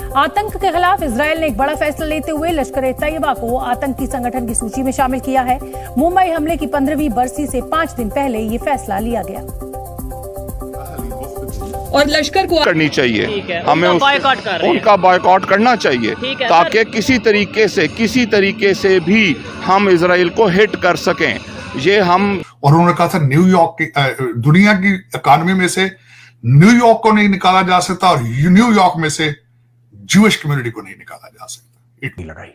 आतंक के खिलाफ इजरायल ने एक बड़ा फैसला लेते हुए लश्कर-ए-तैयबा को आतंकी संगठन की सूची में शामिल किया है। मुंबई हमले की 15वीं बरसी से 5 दिन पहले ये फैसला लिया गया और लश्कर को करनी चाहिए। हमें उनका बायकॉट करना चाहिए ताकि किसी तरीके से भी हम इजराइल को हिट कर सकें। ये हम और उन्होंने कहा था न्यूयॉर्क की दुनिया की इकॉनमी में से न्यूयॉर्क को नहीं निकाला जा सकता और न्यूयॉर्क में से ज्यूइश कम्युनिटी को नहीं निकाला जा सकता। इतनी लगाई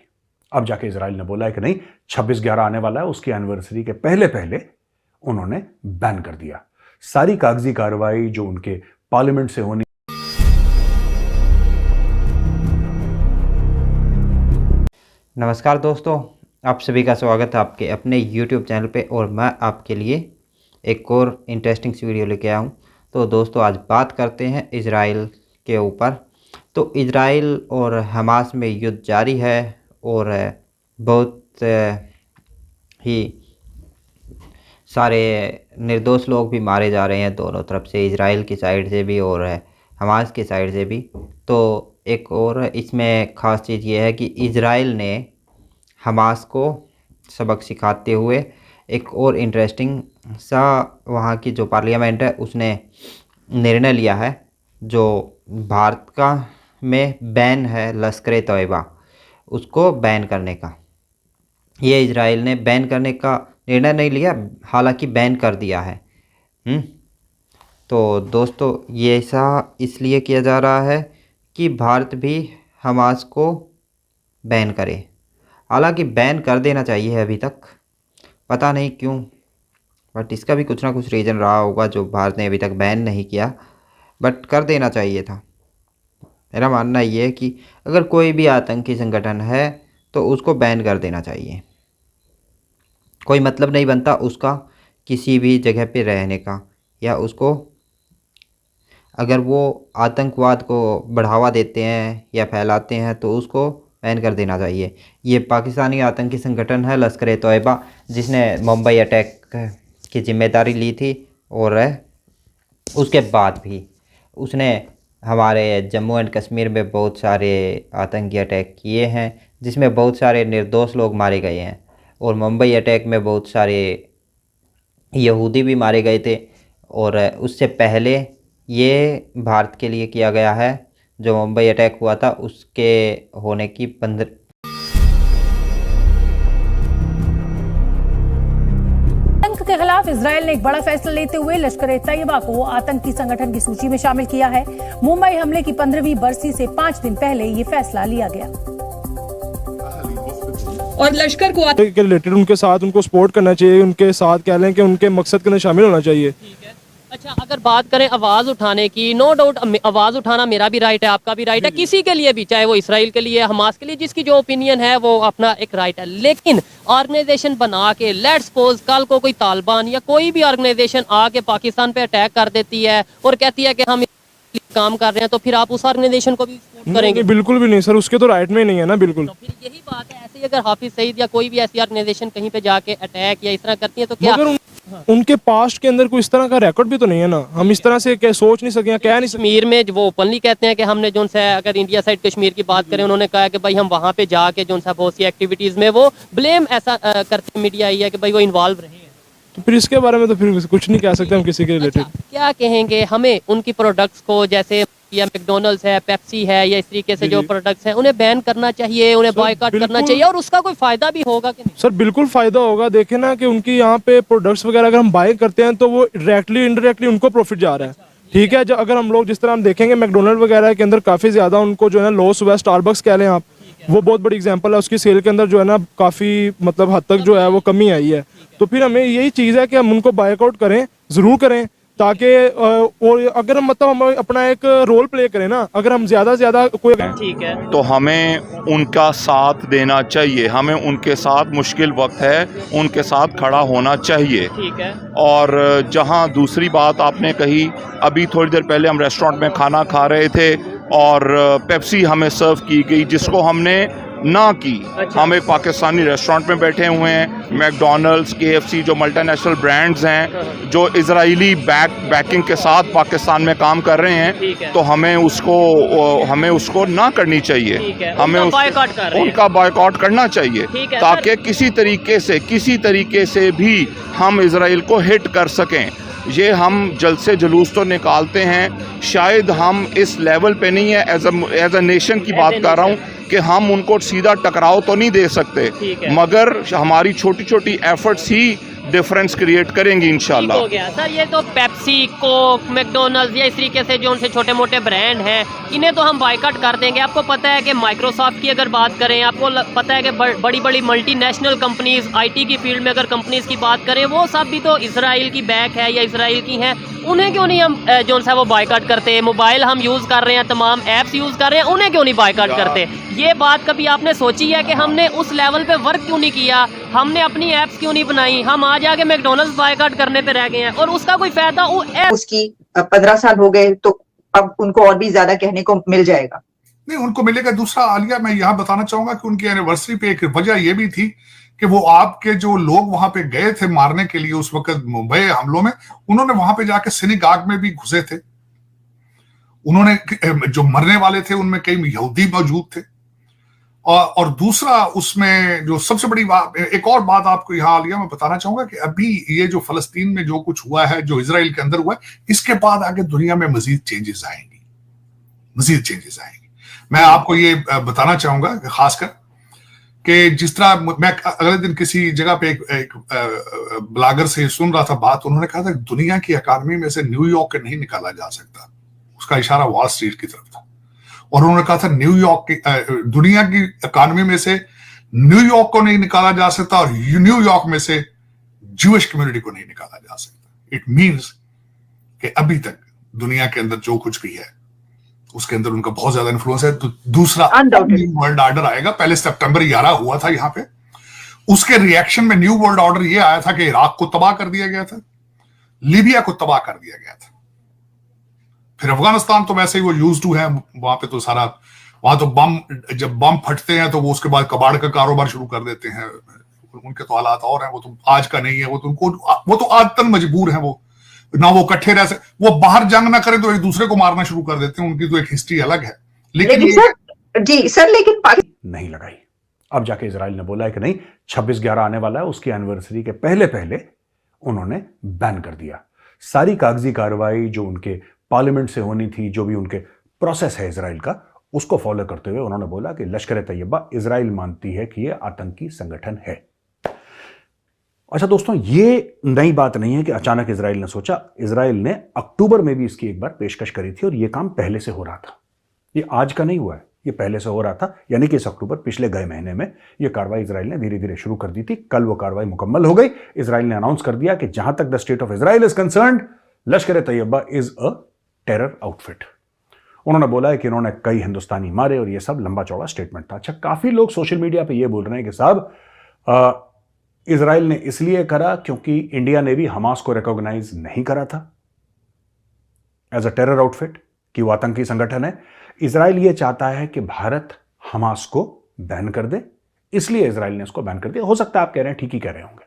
अब जाके इजराइल ने बोला है कि नहीं 26/11 आने वाला है, उसकी एनिवर्सरी के पहले पहले उन्होंने बैन कर दिया सारी कागजी कार्रवाई जो उनके पार्लियामेंट से होनी। नमस्कार दोस्तों, आप सभी का स्वागत है आपके अपने YouTube चैनल पे और मैं आपके लिए एक और इंटरेस्टिंग सी वीडियो लेके आया हूँ। तो दोस्तों आज बात करते हैं इजराइल के ऊपर। तो इजराइल और हमास में युद्ध जारी है और बहुत ही सारे निर्दोष लोग भी मारे जा रहे हैं दोनों तरफ से, इजराइल की साइड से भी और हमास की साइड से भी। तो एक और इसमें ख़ास चीज़ ये है कि इजराइल ने हमास को सबक सिखाते हुए एक और इंटरेस्टिंग सा वहाँ की जो पार्लियामेंट है उसने निर्णय लिया है जो भारत का में बैन है लश्कर-ए-तैयबा उसको बैन करने का। ये इजराइल ने बैन करने का निर्णय नहीं लिया, हालांकि बैन कर दिया है। तो दोस्तों ये ऐसा इसलिए किया जा रहा है कि भारत भी हमास को बैन करे। हालांकि बैन कर देना चाहिए अभी तक, पता नहीं क्यों, बट इसका भी कुछ ना कुछ रीज़न रहा होगा जो भारत ने अभी तक बैन नहीं किया, बट कर देना चाहिए था। मेरा मानना ये है कि अगर कोई भी आतंकी संगठन है तो उसको बैन कर देना चाहिए। कोई मतलब नहीं बनता उसका किसी भी जगह पे रहने का, या उसको अगर वो आतंकवाद को बढ़ावा देते हैं या फैलाते हैं तो उसको बैन कर देना चाहिए। ये पाकिस्तानी आतंकी संगठन है लश्कर-ए-तैयबा जिसने मुंबई अटैक की जिम्मेदारी ली थी और उसके बाद भी उसने हमारे जम्मू एंड कश्मीर में बहुत सारे आतंकी अटैक किए हैं जिसमें बहुत सारे निर्दोष लोग मारे गए हैं। और मुंबई अटैक में बहुत सारे यहूदी भी मारे गए थे और उससे पहले ये भारत के लिए किया गया है। जो मुंबई अटैक हुआ था उसके होने की 15 आतंक के खिलाफ इजरायल ने एक बड़ा फैसला लेते हुए लश्कर-ए-तैयबा को आतंकी संगठन की सूची में शामिल किया है। मुंबई हमले की 15वीं बरसी से 5 दिन पहले ये फैसला लिया गया और लश्कर को के रिलेटेड उनके साथ उनको सपोर्ट करना चाहिए, उनके साथ कह लें कि उनके मकसद के अंदर शामिल होना चाहिए। ठीक है। अच्छा, अगर बात करें आवाज़ उठाने की, नो डाउट आवाज़ उठाना मेरा भी राइट है, आपका भी राइट है, किसी के लिए भी, चाहे वो इसराइल के लिए, हमास के लिए, जिसकी जो ओपिनियन है वो अपना एक राइट है। लेकिन ऑर्गेनाइजेशन बना के लेट्स सपोज कल को कोई तालिबान या कोई भी ऑर्गेनाइजेशन आके पाकिस्तान पे अटैक कर देती है और कहती है कि हम काम कर रहे हैं, तो फिर आप उस ऑर्गेनाइजेशन को भी सपोर्ट करेंगे? बिल्कुल भी नहीं सर, उसके तो राइट में नहीं है ना। बिल्कुल, तो फिर यही बात है। ऐसे ही अगर हाफिज सईद या कोई भी ऐसी ऑर्गेनाइजेशन कहीं पे जाके अटैक या इस तरह करती है तो क्या उनके पास्ट के अंदर कोई इस तरह का रिकॉर्ड भी तो नहीं है ना। हम इस तरह से क्या सोच नहीं सके, कह नहीं सके। कश्मीर में वो ओपनली कहते हैं कि हमने जो सा, अगर इंडिया साइड कश्मीर की बात करें, उन्होंने कहा कि भाई हम वहाँ पे जाके जो सा बहुत सी एक्टिविटीज़ में वो ब्लेम ऐसा करते मीडिया आई है कि भाई वो इन्वॉल्व रहे हैं। तो फिर इसके बारे में तो फिर कुछ नहीं कह सकते हम किसी के रिलेटेड। क्या कहेंगे हमें उनकी प्रोडक्ट्स को, जैसे या मैकडॉनल्ड्स है, पेप्सी है, या इस तरीके से जो प्रोडक्ट्स हैं उन्हें बैन करना चाहिए, उन्हें बॉयकॉट करना चाहिए, और उसका कोई फायदा भी होगा कि नहीं? सर बिल्कुल फायदा होगा। देखें ना कि उनकी यहाँ पे प्रोडक्ट्स वगैरह अगर हम बाय करते हैं तो वो डायरेक्टली इनडायरेक्टली उनको प्रॉफिट जा रहा है। ठीक है, जब अगर हम लोग जिस तरह हम देखेंगे मैकडॉनल्ड वगैरह के अंदर काफ़ी ज़्यादा उनको जो है ना लॉस हुआ है। स्टारबक्स कह लें आप, वो बहुत बड़ी एग्जांपल है, उसकी सेल के अंदर जो है ना काफ़ी मतलब हद तक जो है वो कमी आई है। तो फिर हमें यही चीज़ है कि हम उनको बायकआउट करें, ज़रूर करें, ताकि और अगर हम मतलब हम अपना एक रोल प्ले करें ना, अगर हम ज़्यादा से ज़्यादा कोई ठीक है तो हमें उनका साथ देना चाहिए। हमें उनके साथ मुश्किल वक्त है, उनके साथ खड़ा होना चाहिए। ठीक है। और जहां दूसरी बात आपने कही, अभी थोड़ी देर पहले हम रेस्टोरेंट में खाना खा रहे थे और पेप्सी हमें सर्व की गई जिसको हमने ना की। हम एक पाकिस्तानी रेस्टोरेंट में बैठे हुए हैं, मैकडोनल्ड्स, KFC जो मल्टीनेशनल ब्रांड्स हैं जो इजरायली बैकिंग के साथ पाकिस्तान में काम कर रहे हैं, तो हमें उसको ना करनी चाहिए, हमें उनका बॉयकॉट करना चाहिए ताकि किसी तरीके से भी हम इजराइल को हिट कर सकें। ये हम जल्द से जुलूस तो निकालते हैं, शायद हम इस लेवल पे नहीं है, एज अ नेशन की बात कर रहा हूँ कि हम उनको सीधा टकराव तो नहीं दे सकते, मगर हमारी छोटी छोटी एफर्ट्स ही डिफरेंस क्रिएट करेंगे इंशाल्लाह। हो गया सर, ये तो पेप्सी, कोक, मैकडोनल्ड्स या इस तरीके से जो उनसे छोटे मोटे ब्रांड हैं, इन्हें तो हम बायकॉट कर देंगे। आपको पता है कि माइक्रोसॉफ्ट की अगर बात करें, आपको पता है कि बड़ी बड़ी मल्टीनेशनल कंपनीज, IT की फील्ड में अगर कंपनीज की बात करें, वो सब भी तो इसराइल की बैक है या इसराइल की हैं। उन्हें क्यों नहीं हम जो सा वो बायकॉट करते? मोबाइल हम यूज़ कर रहे हैं, तमाम ऐप्स यूज़ कर रहे हैं, उन्हें क्यों नहीं बायकॉट करते? ये बात कभी आपने सोची है कि हमने उस लेवल पे वर्क क्यों नहीं किया? हमने अपनी ऐप्स क्यों नहीं बनाई? हम आज आके मैकडोनल्ड्स बायकॉट करने पे रह गए हैं और उसका कोई फायदा उसकी 15 साल हो गए तो अब उनको और भी ज्यादा कहने को मिल जाएगा। नहीं, उनको मिलेगा। दूसरा आलिया, मैं यहाँ बताना चाहूंगा कि उनकी एनिवर्सरी पे एक वजह यह भी थी कि वो आपके जो लोग वहां पे गए थे मारने के लिए उस वक्त मुंबई हमलों में, उन्होंने वहां पे जाके सिनेगाग में भी घुसे थे। उन्होंने जो मरने वाले थे उनमें कई यहूदी मौजूद थे। और दूसरा उसमें जो सबसे बड़ी बात, एक और बात आपको यहाँ आलिया मैं बताना चाहूंगा कि अभी ये जो फलस्तीन में जो कुछ हुआ है, जो इजराइल के अंदर हुआ है, इसके बाद आगे दुनिया में मजीद चेंजेस आएंगी। मैं आपको ये बताना चाहूंगा खासकर कि जिस तरह मैं अगले दिन किसी जगह पे एक ब्लॉगर से सुन रहा था बात, उन्होंने कहा था दुनिया की इकॉनमी में से न्यूयॉर्क के नहीं निकाला जा सकता। उसका इशारा वॉल स्ट्रीट की तरफ था। और उन्होंने कहा था न्यूयॉर्क की दुनिया की इकॉनमी में से न्यूयॉर्क को नहीं निकाला जा सकता और न्यूयॉर्क में से ज्यूइश कम्युनिटी को नहीं निकाला जा सकता। इट मींस कि अभी तक दुनिया के अंदर जो कुछ भी है उसके अंदर उनका बहुत ज्यादा इन्फ्लुएंस है। तो दूसरा वर्ल्ड ऑर्डर आएगा। पहले सितंबर 11 हुआ था यहाँ पे, उसके रिएक्शन में न्यू वर्ल्ड ऑर्डर ये आया था कि इराक को तबाह कर दिया गया था, लीबिया को तबाह कर दिया गया था, फिर अफगानिस्तान तो वैसे ही वो यूज्ड टू है, वहां पे तो सारा, वहां तो जब बम फटते हैं तो वो उसके बाद कबाड़ का कारोबार शुरू कर देते हैं। उनके तो हालात और हैं, वो तो आज का नहीं है, वो तो आदतन मजबूर है, वो ना वो इकट्ठे रह सकते, वो बाहर जंग ना करें तो एक दूसरे को मारना शुरू कर देते हैं। उनकी तो एक हिस्ट्री अलग है। लेकिन नहीं लगाई। अब जाके इजराइल ने बोला है कि नहीं, 26/11 आने वाला है, उसकी एनिवर्सरी के पहले पहले उन्होंने बैन कर दिया। सारी कागजी कार्रवाई जो उनके पार्लियामेंट से होनी थी, जो भी उनके प्रोसेस है इजराइल का, उसको फॉलो करते हुए उन्होंने बोला कि लश्कर तैयबा इजराइल मानती है कि यह आतंकी संगठन है। अच्छा दोस्तों, ये नई बात नहीं है कि अचानक इजराइल ने सोचा। इजराइल ने अक्टूबर में भी इसकी एक बार पेशकश करी थी और यह काम पहले से हो रहा था। ये आज का नहीं हुआ है, ये पहले से हो रहा था। यानी कि इस अक्टूबर पिछले गए महीने में यह कार्रवाई इजराइल ने धीरे धीरे शुरू कर दी थी। कल वो कार्रवाई मुकम्मल हो गई। इजराइल ने अनाउंस कर दिया कि जहां तक the state of Israel is concerned, Lashkar Taiba is a terror outfit. उन्होंने बोला है कि इन्होंने कई हिंदुस्तानी मारे और यह सब लंबा चौड़ा स्टेटमेंट था। अच्छा, काफी लोग सोशल मीडिया पे यह बोल रहे हैं कि साहब इजराइल ने इसलिए करा क्योंकि इंडिया ने भी हमास को रिकॉग्नाइज नहीं करा था एज अ टेरर आउटफिट, कि वो आतंकी संगठन है। इजराइल ये चाहता है कि भारत हमास को बैन कर दे, इसलिए इजराइल ने इसको बैन कर दिया। हो सकता है आप कह रहे हैं, ठीक ही कह रहे होंगे,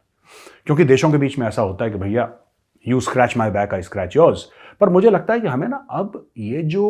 क्योंकि देशों के बीच में ऐसा होता है कि भैया you scratch my back, I scratch yours. पर मुझे लगता है कि हमें ना अब ये जो